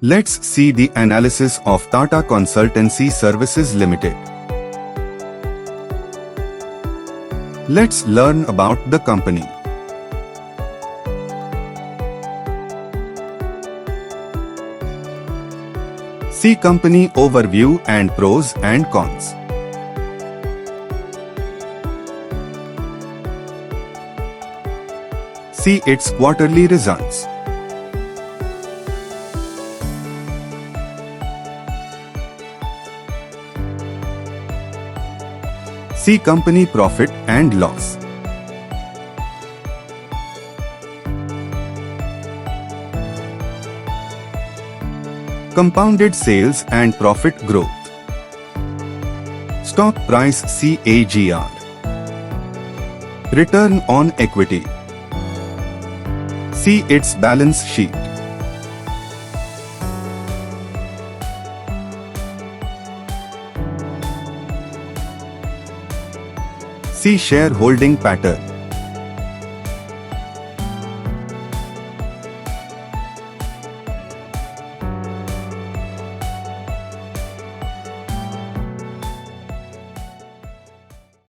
Let's see the analysis of Tata Consultancy Services Limited. Let's learn about the company. See company overview and pros and cons. See its quarterly results. See company profit and loss. Compounded sales and profit growth. Stock price CAGR. Return on equity. See its balance sheet. See shareholding pattern.